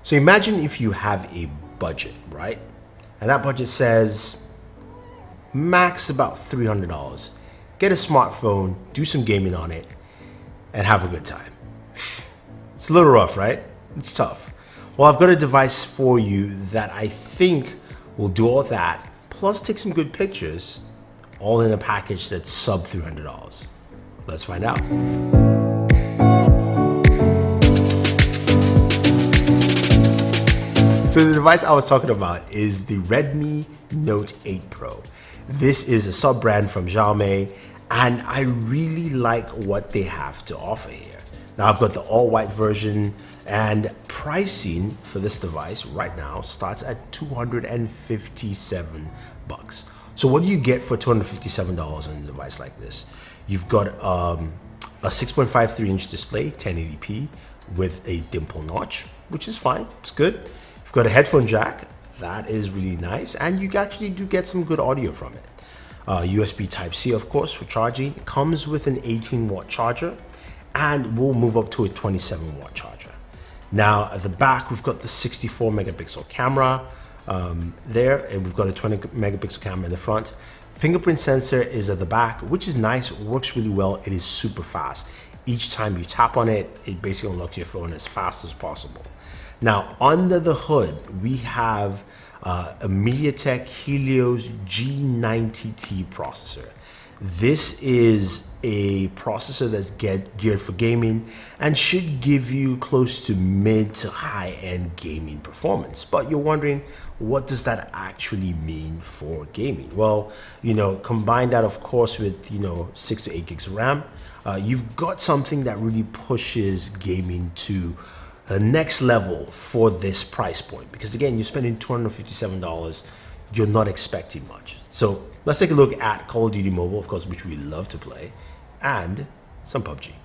So imagine if you have a budget, right? And that budget says max about $300. Get a smartphone, do some gaming on it, and have a good time. It's a little rough, right? It's tough. Well, I've got a device for you that I think will do all that, plus take some good pictures, all in a package that's sub $300. Let's find out. So the device I was talking about is the Redmi Note 8 Pro. This is a sub-brand from Xiaomi, and I really like what they have to offer here. Now I've got the all-white version, and pricing for this device right now starts at $257. So what do you get for $257 on a device like this? You've got a 6.53-inch display, 1080p, with a dimple notch, which is fine, it's good. You've got a headphone jack, that is really nice, and you actually do get some good audio from it. USB Type-C, of course, for charging. It comes with an 18-watt charger, and we'll move up to a 27-watt charger. Now, at the back, we've got the 64-megapixel camera there, and we've got a 20-megapixel camera in the front. Fingerprint sensor is at the back, which is nice, works really well. It is super fast. Each time you tap on it, it basically unlocks your phone as fast as possible. Now, under the hood, we have a Mediatel Helio G90T processor. This is a processor that's geared for gaming and should give you close to mid to high-end gaming performance. But you're wondering, what does that actually mean for gaming? Well, combine that, of course, with 6 to 8 gigs of RAM. You've got something that really pushes gaming to the next level for this price point, because again, you're spending $257, you're not expecting much. So let's take a look at Call of Duty Mobile, of course, which we love to play, and some PUBG.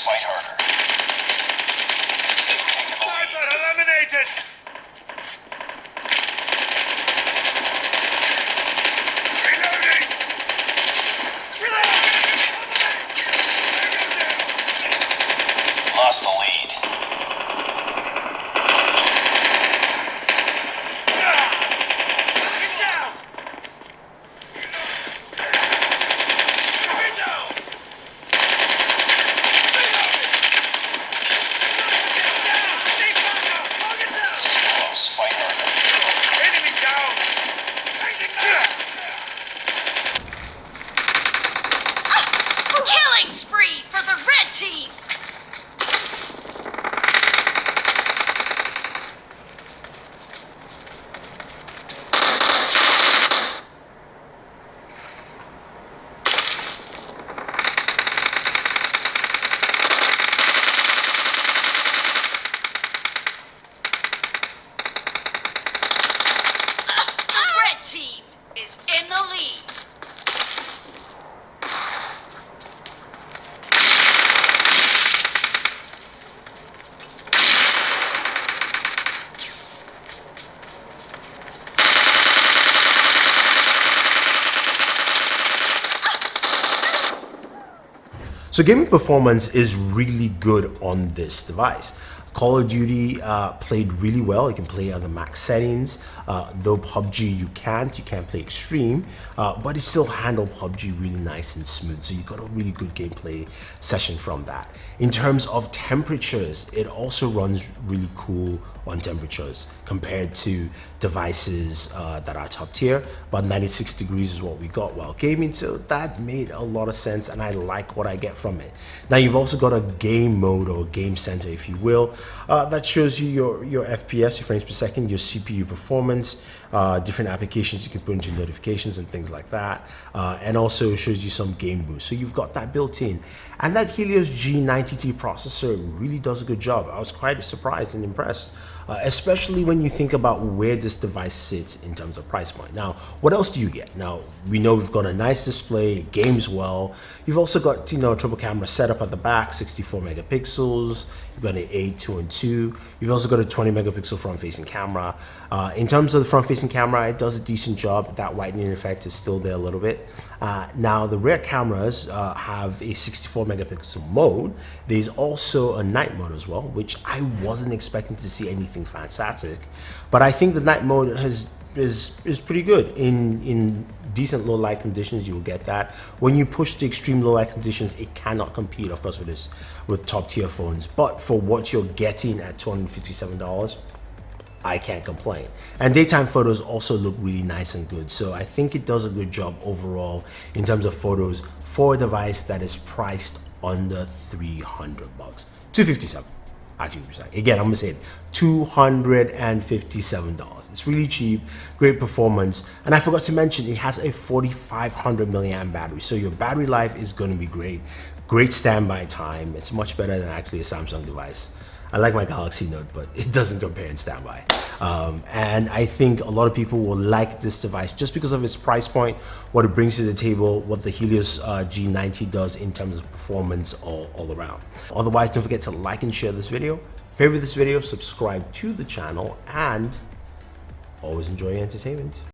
Fight harder. Eliminated. Reloading. Lost the lead. Killing spree for the red team! The red team is in the lead. So gaming performance is really good on this device. Call of Duty played really well. You can play at the max settings. Though PUBG you can't play extreme, but it still handled PUBG really nice and smooth. So you got a really good gameplay session from that. In terms of temperatures, it also runs really cool on temperatures compared to devices that are top tier. About 96 degrees is what we got while gaming, so that made a lot of sense, and I like what I get from it. Now you've also got a game mode, or game center if you will, that shows you your FPS, your frames per second, your CPU performance, different applications you can put into notifications and things like that, and also shows you some game boost. So you've got that built in, and that Helio G90T processor really does a good job. I was quite surprised and impressed especially when you think about where this device sits in terms of price point. Now, what else do you get? Now, we know we've got a nice display, it games well. You've also got, a triple camera setup at the back, 64 megapixels. You've got an 8, 2, and 2. You've also got a 20 megapixel front-facing camera. In terms of the front-facing camera, it does a decent job. That whitening effect is still there a little bit. Now, the rear cameras have a 64 megapixel mode. There's also a night mode as well, which I wasn't expecting to see anything fantastic. But I think the night mode is pretty good. In decent low light conditions, you'll get that. When you push the extreme low light conditions, it cannot compete, of course, with top tier phones. But for what you're getting at $257, I can't complain. And daytime photos also look really nice and good. So I think it does a good job overall in terms of photos for a device that is priced under $300. $257. Actually, again, I'm gonna say it, $257. It's really cheap, great performance, and I forgot to mention it has a 4500 milliamp battery, so your battery life is going to be great. Great standby time. It's much better than actually a Samsung device. I like my Galaxy Note, but it doesn't compare in standby. And I think a lot of people will like this device just because of its price point, what it brings to the table, what the Helio G90 does in terms of performance all around. Otherwise, don't forget to like and share this video, favorite this video, subscribe to the channel, and always enjoy your entertainment.